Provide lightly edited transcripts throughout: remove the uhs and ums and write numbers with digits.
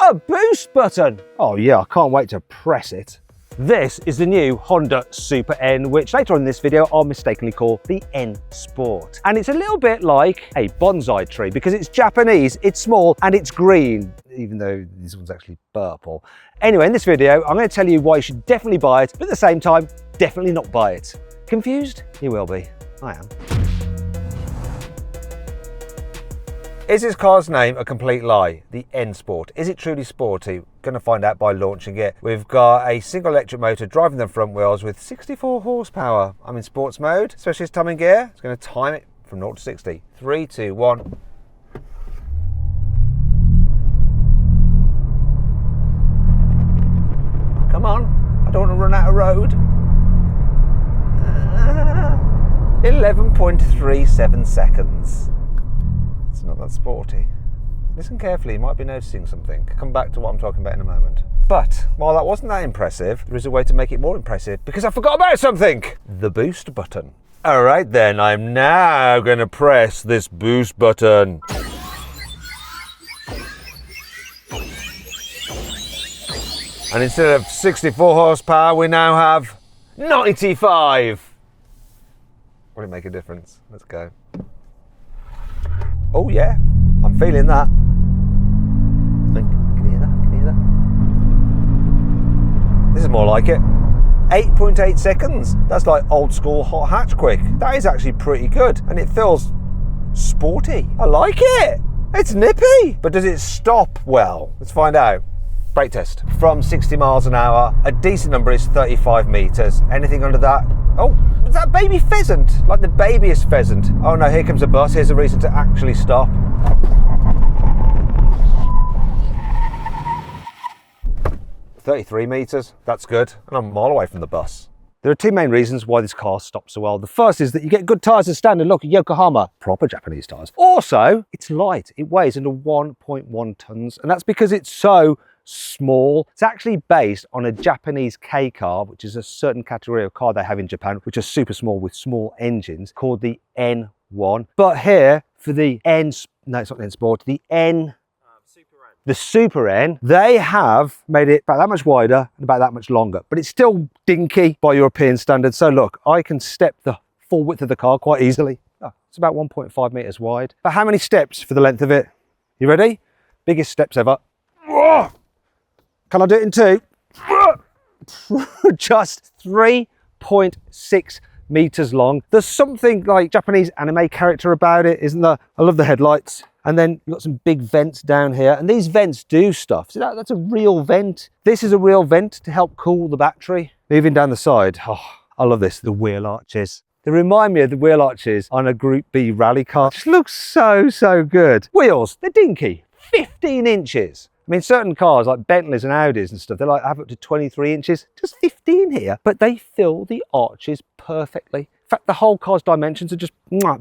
a boost button. Oh yeah, I can't wait to press it. This is the new Honda Super N, which later on in this video I'll mistakenly call the N Sport. And it's a little bit like a bonsai tree because it's Japanese, it's small and it's green, even though this one's actually purple. Anyway, in this video, I'm going to tell you why you should definitely buy it, but at the same time, definitely not buy it. Confused? You will be. I am. Is this car's name a complete lie? The N Sport. Is it truly sporty? Going to find out by launching it. We've got a single electric motor driving the front wheels with 64 horsepower. I'm in sports mode, specialist timing gear. It's going to time it from 0 to 60. 3, 2, 1. Come on, I don't want to run out of road. 11.37 seconds. It's not that sporty. Listen carefully, you might be noticing something. Come back to what I'm talking about in a moment. But while that wasn't that impressive, there is a way to make it more impressive because I forgot about something. The boost button. All right then, I'm now going to press this boost button. And instead of 64 horsepower, we now have 95. Will it make a difference? Let's go. Oh yeah, I'm feeling that. Can you hear that? Can you hear that? This is more like it. 8.8 seconds. That's like old school hot hatch quick. That is actually pretty good. And it feels sporty. I like it. It's nippy. But does it stop well? Let's find out. Brake test. From 60 miles an hour, a decent number is 35 meters. Anything under that? Oh, is that baby pheasant? Like the babiest pheasant. Oh no, here comes a bus. Here's a reason to actually stop. $33 meters. That's good. And I'm a mile away from the bus. There are two main reasons why this car stops so well. The first is that you get good tyres as standard. Look at Yokohama, proper Japanese tyres. Also, it's light. It weighs under 1.1 tons, and that's because it's so small. It's actually based on a Japanese K car, which is a certain category of car they have in Japan, which are super small with small engines, called the N1. But here, for the N, no, it's not the N Sport, the N, the Super N, they have made it about that much wider and about that much longer, but it's still dinky by European standards. So look, I can step the full width of the car quite easily. Oh, it's about 1.5 meters wide. But how many steps for the length of it? You ready? Biggest steps ever. Can I do it in two? Just 3.6 meters long. There's something like Japanese anime character about it, isn't there? I love the headlights. And then you've got some big vents down here, and these vents do stuff. See, that's a real vent. This is a real vent to help cool the battery. Moving down the side, oh, I love this, the wheel arches. They remind me of the wheel arches on a Group B rally car. It just looks so, so good. Wheels, they're dinky, 15 inches. I mean, certain cars like Bentleys and Audis and stuff, they like have up to 23 inches, just 15 here, but they fill the arches perfectly. In fact, the whole car's dimensions are just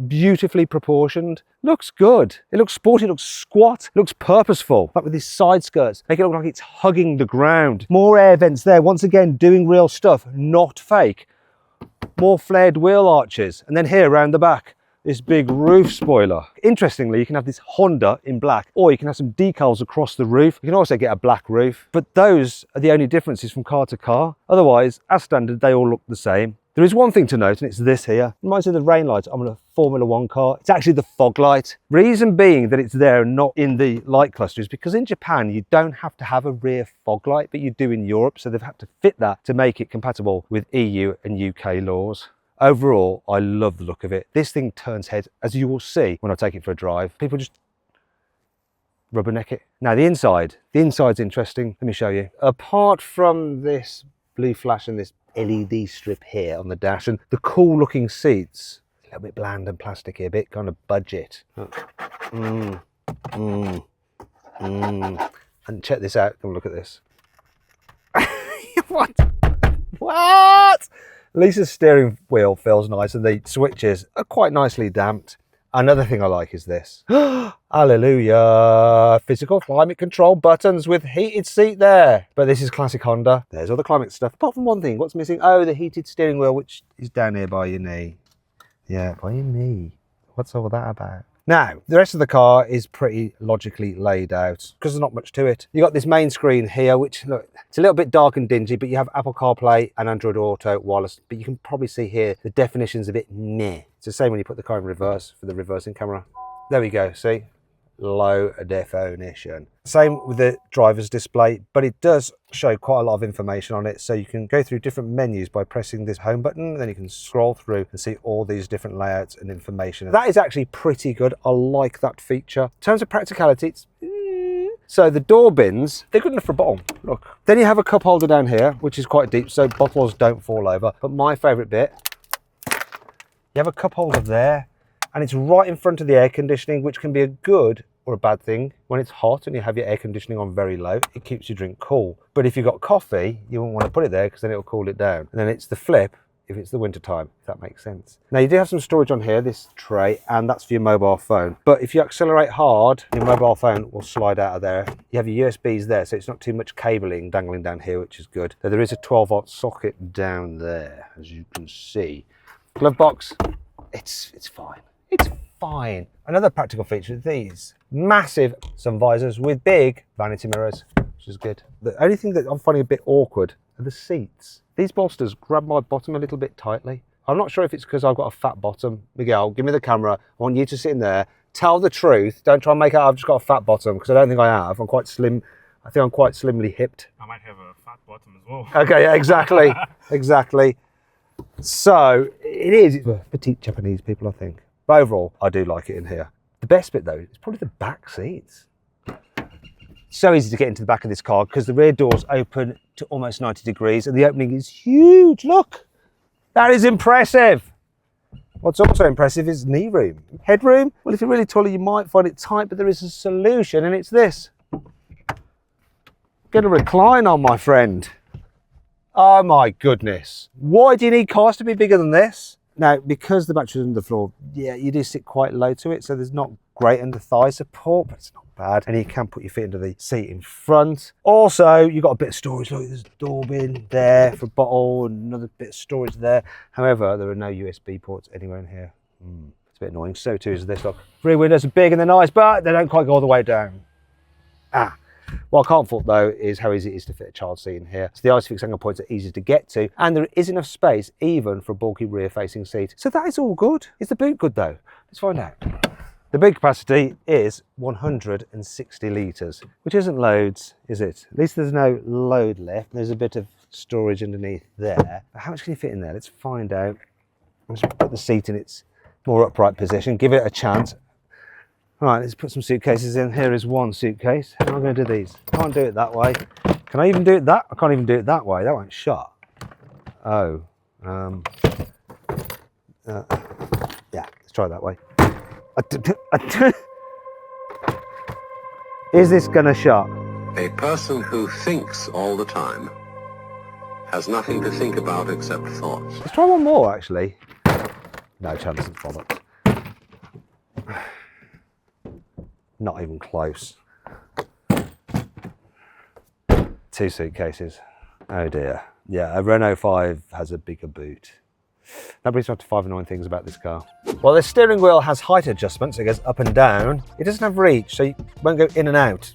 beautifully proportioned. Looks good. It looks sporty, it looks squat, it looks purposeful. Like with these side skirts, make it look like it's hugging the ground. More air vents there, once again, doing real stuff, not fake. More flared wheel arches. And then here, around the back, this big roof spoiler. Interestingly, you can have this Honda in black, or you can have some decals across the roof. You can also get a black roof, but those are the only differences from car to car. Otherwise, as standard, they all look the same. There is one thing to note, and it's this here. It reminds me of the rain lights on a Formula One car. It's actually the fog light. Reason being that it's there and not in the light cluster is because in Japan, you don't have to have a rear fog light, but you do in Europe. So they've had to fit that to make it compatible with EU and UK laws. Overall, I love the look of it. This thing turns heads, as you will see when I take it for a drive. People just rubberneck it. Now the inside's interesting. Let me show you. Apart from this blue flash and this LED strip here on the dash and the cool looking seats, a little bit bland and plasticky, a bit kind of budget. And check this out, come look at this. What? Lisa's steering wheel feels nice and the switches are quite nicely damped. Another thing I like is this. Hallelujah. Physical climate control buttons with heated seat there. But this is classic Honda. There's all the climate stuff. Apart from one thing, what's missing? Oh, the heated steering wheel, which is down here by your knee. Yeah, by your knee. What's all that about? Now, the rest of the car is pretty logically laid out because there's not much to it. You've got this main screen here, which, look, it's a little bit dark and dingy, but you have Apple CarPlay and Android Auto wireless, but you can probably see here the definition's a bit meh. It's the same when you put the car in reverse for the reversing camera. There we go, see? Low definition. Same with the driver's display, but it does show quite a lot of information on it, so you can go through different menus by pressing this home button, and then you can scroll through and see all these different layouts and information. That is actually pretty good. I like that feature. In terms of practicality, it's so the door bins, they're good enough for a bottle, look. Then you have a cup holder down here, which is quite deep, so bottles don't fall over. But my favorite bit, you have a cup holder there, and it's right in front of the air conditioning, which can be a good or a bad thing. When it's hot and you have your air conditioning on very low, it keeps your drink cool. But if you've got coffee, you won't want to put it there because then it'll cool it down. And then it's the flip if it's the winter time, if that makes sense. Now you do have some storage on here, this tray, and that's for your mobile phone. But if you accelerate hard, your mobile phone will slide out of there. You have your USBs there, so it's not too much cabling dangling down here, which is good. So there is a 12-volt socket down there, as you can see. Glove box, it's fine. It's fine. Another practical feature of these, massive sun visors with big vanity mirrors, which is good. The only thing that I'm finding a bit awkward are the seats. These bolsters grab my bottom a little bit tightly. I'm not sure if it's because I've got a fat bottom. Miguel, give me the camera. I want you to sit in there. Tell the truth. Don't try and make out I've just got a fat bottom, because I don't think I have. I'm quite slim. I think I'm quite slimly hipped. I might have a fat bottom as well. Okay, yeah, exactly. Exactly. So it is for petite Japanese people, I think. But overall, I do like it in here. The best bit though is probably the back seats. So easy to get into the back of this car because the rear doors open to almost 90 degrees and the opening is huge. Look, that is impressive. What's also impressive is knee room. Headroom, well, if you're really tall, you might find it tight, but there is a solution, and it's this. Get a recline on, my friend. Oh my goodness. Why do you need cars to be bigger than this? Now, because the battery's under the floor, yeah, you do sit quite low to it, so there's not great under thigh support, but it's not bad. And you can put your feet under the seat in front. Also, you've got a bit of storage. Look, there's a door bin there for a bottle, and another bit of storage there. However, there are no USB ports anywhere in here. It's a bit annoying. So too is this, look. Rear windows are big and they're nice, but they don't quite go all the way down. What I can't fault though is how easy it is to fit a child seat in here. So the ISOFIX angle points are easy to get to, and there is enough space even for a bulky rear facing seat. So that is all good. Is the boot good though? Let's find out. The boot capacity is 160 litres, which isn't loads, is it? At least there's no load left. There's a bit of storage underneath there. But how much can you fit in there? Let's find out. Let's put the seat in its more upright position, give it a chance. Right, let's put some suitcases in. Here is one suitcase. How am I going to do these? Can't do it that way. Can I even do it that? I can't even do it that way. That won't shut. Oh. Yeah, let's try it that way. Is this going to shut? A person who thinks all the time has nothing to think about except thoughts. Let's try one more, actually. No chance of bollocks. Not even close. 2 suitcases. Oh dear. Yeah, a Renault 5 has a bigger boot. That brings me on to 5 annoying things about this car. Well, the steering wheel has height adjustments, so it goes up and down. It doesn't have reach, so you won't go in and out,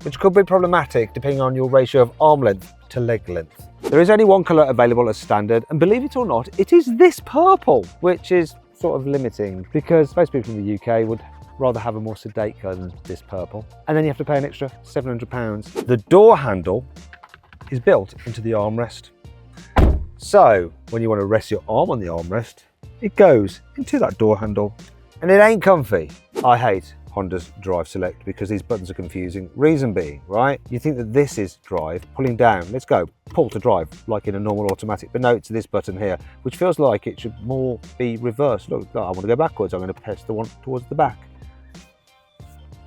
which could be problematic depending on your ratio of arm length to leg length. There is only one colour available as standard, and believe it or not, it is this purple, which is sort of limiting because most people in the UK would rather have a more sedate colour than this purple. And then you have to pay an extra £700. The door handle is built into the armrest. So when you want to rest your arm on the armrest, it goes into that door handle, and it ain't comfy. I hate Honda's Drive Select because these buttons are confusing. Reason being, right? You think that this is drive, pulling down, let's go, pull to drive, like in a normal automatic, but no, it's this button here, which feels like it should more be reversed. Look, I want to go backwards, I'm going to press the one towards the back.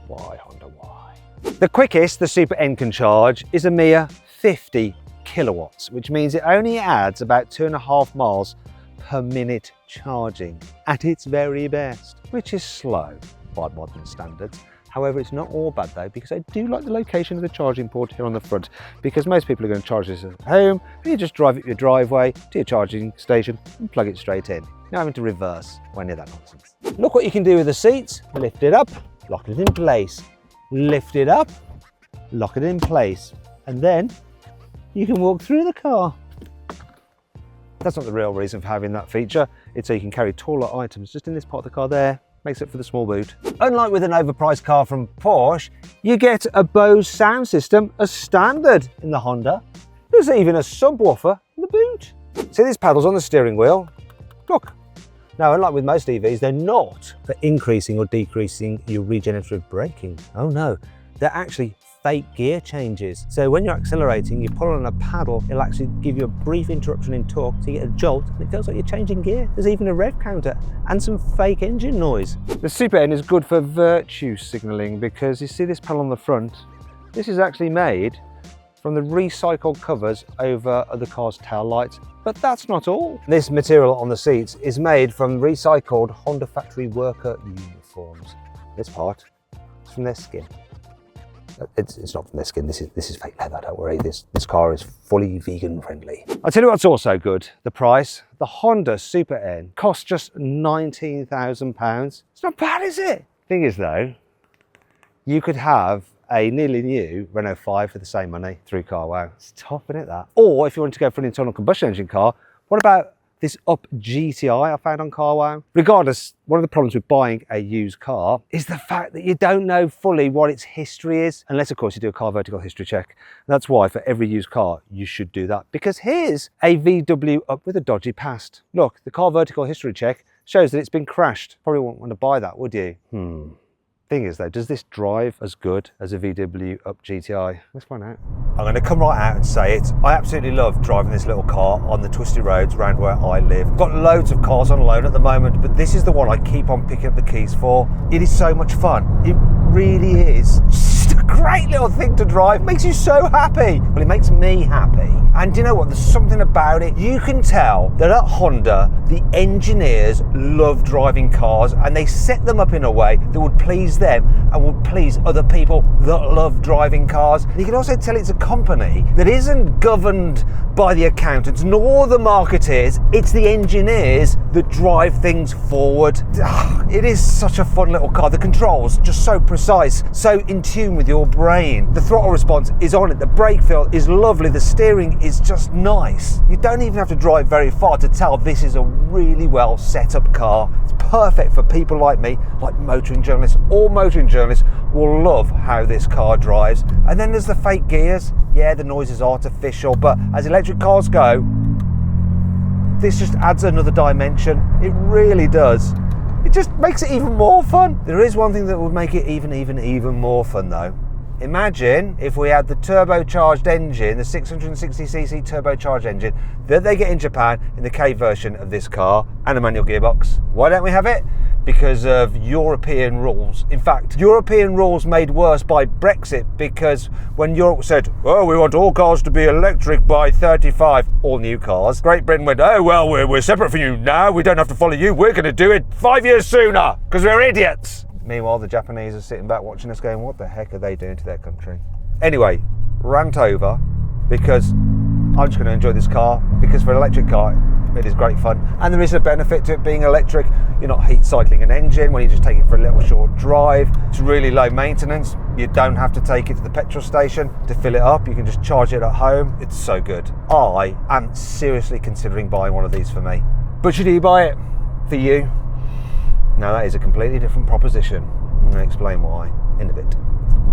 Why, Honda, why? The quickest the Super N can charge is a mere 50 kilowatts, which means it only adds about 2.5 miles per minute charging at its very best, which is slow by modern standards. However, it's not all bad though, because I do like the location of the charging port here on the front, because most people are going to charge this at home, and you just drive it your driveway to your charging station and plug it straight in. Not having to reverse or any of that nonsense. Look what you can do with the seats. Lift it up, lock it in place. Lift it up, lock it in place. And then you can walk through the car. That's not the real reason for having that feature. It's so you can carry taller items just in this part of the car there. Makes it for the small boot. Unlike with an overpriced car from Porsche, you get a Bose sound system as standard in the Honda. There's even a subwoofer in the boot. See these paddles on the steering wheel? Look. Now, unlike with most EVs, they're not for increasing or decreasing your regenerative braking. Oh no, they're actually fake gear changes. So when you're accelerating, you pull on a paddle, it'll actually give you a brief interruption in torque, so you get a jolt, and it feels like you're changing gear. There's even a rev counter and some fake engine noise. The Super N is good for virtue signalling because you see this panel on the front. This is actually made from the recycled covers over the car's tail lights. But that's not all. This material on the seats is made from recycled Honda factory worker uniforms. This part is from their skin. It's not from their skin, this is fake leather, don't worry. This car is fully vegan friendly. I'll tell you what's also good, the price. The Honda Super N costs just £19,000. It's not bad, is it? Thing is though, you could have a nearly new Renault 5 for the same money through carwow. It's tough, isn't it, that? Or if you want to go for an internal combustion engine car, what about this Up GTI I found on carwow? Regardless, one of the problems with buying a used car is the fact that you don't know fully what its history is, unless of course you do a car vertical history check. And that's why for every used car, you should do that. Because here's a VW Up with a dodgy past. Look, the car vertical history check shows that it's been crashed. Probably wouldn't want to buy that, would you? Thing is though, does this drive as good as a VW Up GTI? Let's find out. I'm going to come right out and say it. I absolutely love driving this little car on the twisty roads around where I live. I've got loads of cars on loan at the moment, but this is the one I keep on picking up the keys for. It is so much fun. It really is. Just a great little thing to drive. It makes you so happy. Well, it makes me happy. And you know what? There's something about it. You can tell that at Honda, the engineers love driving cars and they set them up in a way that would please them and would please other people that love driving cars. And you can also tell it's a company that isn't governed by the accountants nor the marketeers. It's the engineers that drive things forward. It is such a fun little car. The controls just so precise, so in tune with your brain. The throttle response is on it. The brake feel is lovely. The steering is just nice. You don't even have to drive very far to tell this is a really well set up car. It's perfect for people like me, like motoring journalists. All motoring journalists will love how this car drives. And then there's the fake gears. Yeah, the noise is artificial, but as electric cars go, this just adds another dimension. It really does. It just makes it even more fun. There is one thing that would make it even more fun though. Imagine if we had the turbocharged engine, the 660cc turbocharged engine that they get in Japan in the K version of this car and a manual gearbox. Why don't we have it? Because of European rules. In fact, European rules made worse by Brexit, because when Europe said, oh, we want all cars to be electric by 35, all new cars, Great Britain went, oh, well, we're separate from you now. We don't have to follow you. We're going to do it 5 years sooner because we're idiots. Meanwhile, the Japanese are sitting back watching us going, what the heck are they doing to their country? Anyway, rant over, because I'm just going to enjoy this car, because for an electric car, it is great fun. And there is a benefit to it being electric. You're not heat cycling an engine when you just take it for a little short drive. It's really low maintenance. You don't have to take it to the petrol station to fill it up. You can just charge it at home. It's so good. I am seriously considering buying one of these for me. But should you buy it for you? Now that is a completely different proposition. I'm going to explain why in a bit.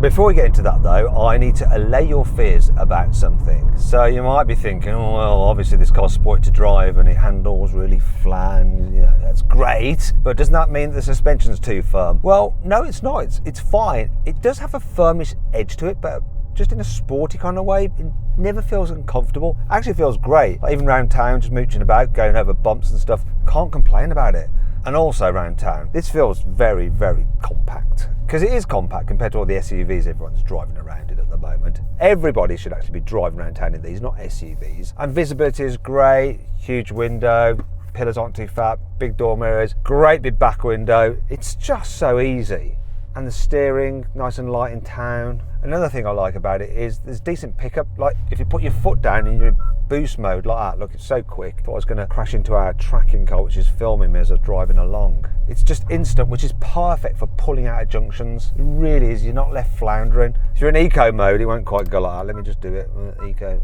Before we get into that though, I need to allay your fears about something. So you might be thinking, oh, well, obviously this car's sporty to drive and it handles really flat, and, you know, that's great, but doesn't that mean the suspension's too firm? Well, no, it's not. It's fine. It does have a firmish edge to it, but just in a sporty kind of way. It never feels uncomfortable. Actually feels great. Like even around town, just mooching about, going over bumps and stuff, can't complain about it. And also around town, this feels very, very compact. Because it is compact compared to all the SUVs everyone's driving around in at the moment. Everybody should actually be driving around town in these, not SUVs. And visibility is great, huge window, pillars aren't too fat, big door mirrors, great big back window. It's just so easy. and the steering nice and light in town. Another thing I like about it is there's decent pickup. Like if you put your foot down and you're in boost mode like that, look, it's so quick. Thought I was going to crash into our tracking car, which is filming me as I'm driving along. It's just instant, which is perfect for pulling out of junctions. It really is. You're not left floundering. If you're in eco mode, it won't quite go like that. Let me just do it. Eco.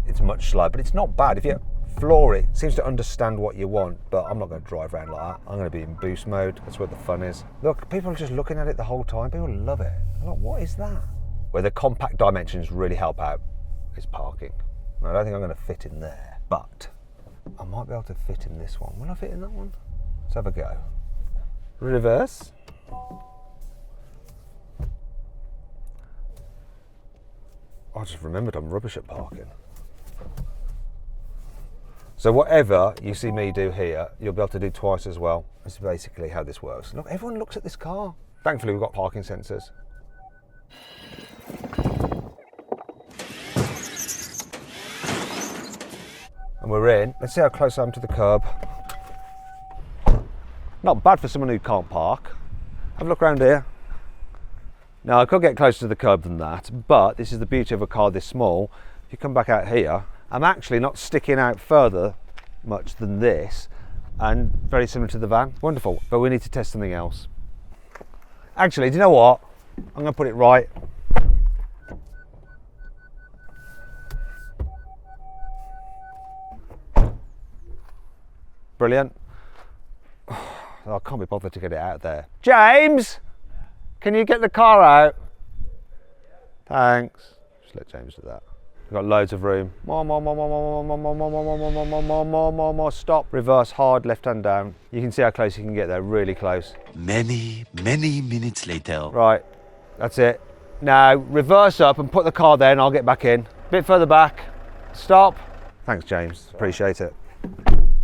It's much slower, but it's not bad. If you floor it, seems to understand what you want, but I'm not going to drive around like that. I'm going to be in boost mode. That's where the fun is. Look, people are just looking at it the whole time. People love it. I'm like, what is that? Where the compact dimensions really help out is parking. I don't think I'm going to fit in there, but I might be able to fit in this one. Will I fit in that one? Let's have a go. Reverse. I just remembered I'm rubbish at parking. So whatever you see me do here, you'll be able to do twice as well. This is basically how this works. Look, everyone looks at this car. Thankfully, we've got parking sensors. And we're in. Let's see how close I am to the curb. Not bad for someone who can't park. Have a look around here. Now, I could get closer to the curb than that, but this is the beauty of a car this small. If you come back out here, I'm actually not sticking out further much than this, and very similar to the van. Wonderful, but we need to test something else. Actually, do you know what? I'm going to put it right. Brilliant. I can't be bothered to get it out there. James, can you get the car out? Thanks. Just let James do that. We've got loads of room. More. Stop. Reverse hard, left hand down. You can see how close you can get there, really close. Many minutes later. Right, that's it. Now reverse up and put the car there and I'll get back in. Bit further back. Stop. Thanks, James. Appreciate it.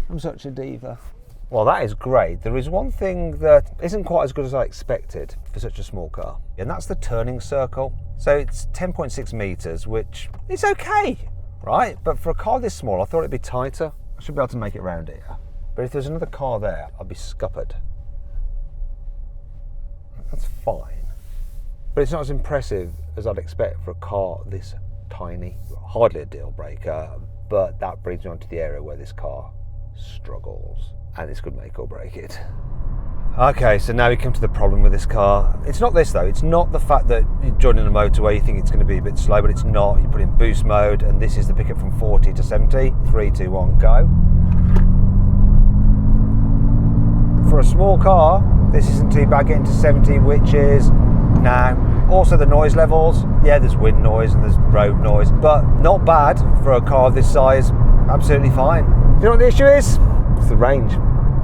I'm such a diva. Well, that is great. There is one thing that isn't quite as good as I expected for such a small car, and that's the turning circle. So it's 10.6 meters, which is okay, right? But for a car this small, I thought it'd be tighter. I should be able to make it round here. But if there's another car there, I'd be scuppered. That's fine. But it's not as impressive as I'd expect for a car this tiny. Hardly a deal breaker, but that brings me on to the area where this car struggles. And this could make or break it. Okay, so now we come to the problem with this car. It's not this though, it's not the fact that you're joining a motorway, you think it's going to be a bit slow, but it's not. You put in boost mode, and this is the pickup from 40 to 70. 3, 2, 1, go. For a small car, this isn't too bad getting to 70, which is now. Also the noise levels, yeah, there's wind noise and there's road noise, but not bad for a car of this size, absolutely fine. Do you know what the issue is? It's the range.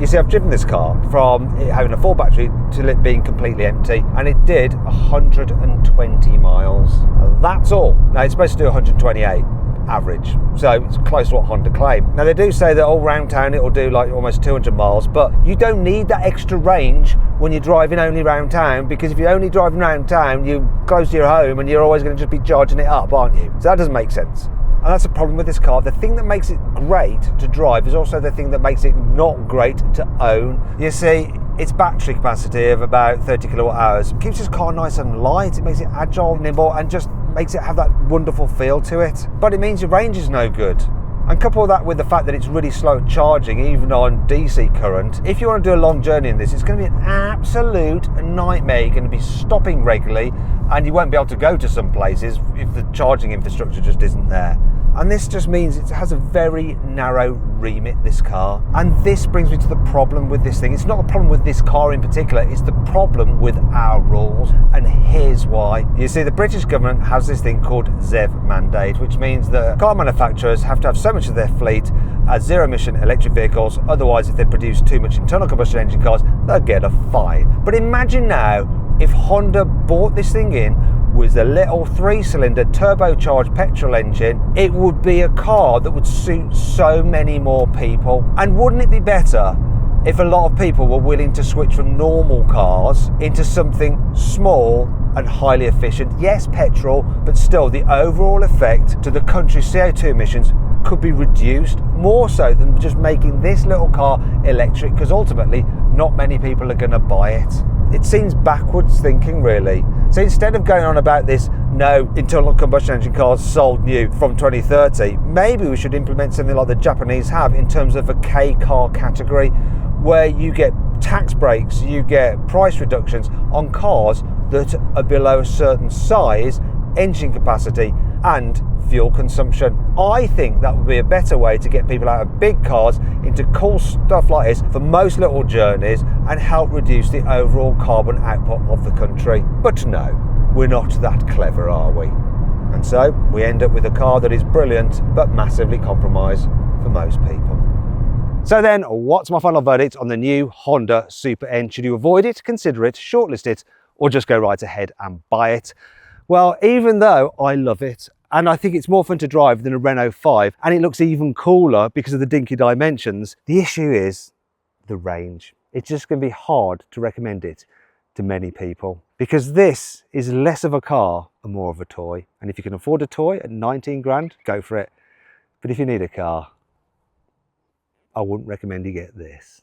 You see, I've driven this car from it having a full battery to it being completely empty, and it did 120 miles. That's all. Now it's supposed to do 128 average, so it's close to what Honda claim. Now they do say that all round town it will do like almost 200 miles, but you don't need that extra range when you're driving only round town, because if you're only driving round town, you're close to your home and you're always going to just be charging it up, aren't you? So that doesn't make sense. And that's the problem with this car. The thing that makes it great to drive is also the thing that makes it not great to own. You see, its battery capacity of about 30 kilowatt hours keeps this car nice and light. It makes it agile, nimble, and just makes it have that wonderful feel to it. But it means your range is no good. And couple that with the fact that it's really slow at charging, even on DC current. If you want to do a long journey in this, it's going to be an absolute nightmare. You're going to be stopping regularly, and you won't be able to go to some places if the charging infrastructure just isn't there. And this just means it has a very narrow remit, this car. And this brings me to the problem with this thing. It's not the problem with this car in particular, it's the problem with our rules. And here's why. You see, the British government has this thing called ZEV mandate, which means that car manufacturers have to have so much of their fleet as zero-emission electric vehicles. Otherwise, if they produce too much internal combustion engine cars, they'll get a fine. But imagine now, if Honda bought this thing in with a little 3-cylinder turbocharged petrol engine, it would be a car that would suit so many more people. And wouldn't it be better if a lot of people were willing to switch from normal cars into something small and highly efficient? Yes, petrol, but still the overall effect to the country's CO2 emissions could be reduced, more so than just making this little car electric, because ultimately not many people are going to buy it. it seems backwards thinking, really. So instead of going on about this no internal combustion engine cars sold new from 2030, maybe we should implement something like the Japanese have in terms of a K car category, where you get tax breaks, you get price reductions on cars that are below a certain size, engine capacity and fuel consumption. I think that would be a better way to get people out of big cars into cool stuff like this for most little journeys and help reduce the overall carbon output of the country. But no, we're not that clever, are we? And so we end up with a car that is brilliant but massively compromised for most people. So then, what's my final verdict on the new Honda Super N? Should you avoid it, consider it, shortlist it, or just go right ahead and buy it? Well, even though I love it, and I think it's more fun to drive than a Renault 5, and it looks even cooler because of the dinky dimensions, the issue is the range. It's just going to be hard to recommend it to many people, because this is less of a car and more of a toy. And if you can afford a toy at 19 grand, go for it. But if you need a car, I wouldn't recommend you get this.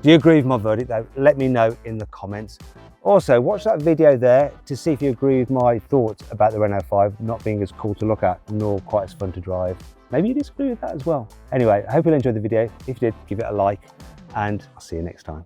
Do you agree with my verdict though? Let me know in the comments. Also, watch that video there to see if you agree with my thoughts about the Renault 5 not being as cool to look at nor quite as fun to drive. Maybe you disagree with that as well. Anyway, I hope you'll enjoy the video. If you did, give it a like and I'll see you next time.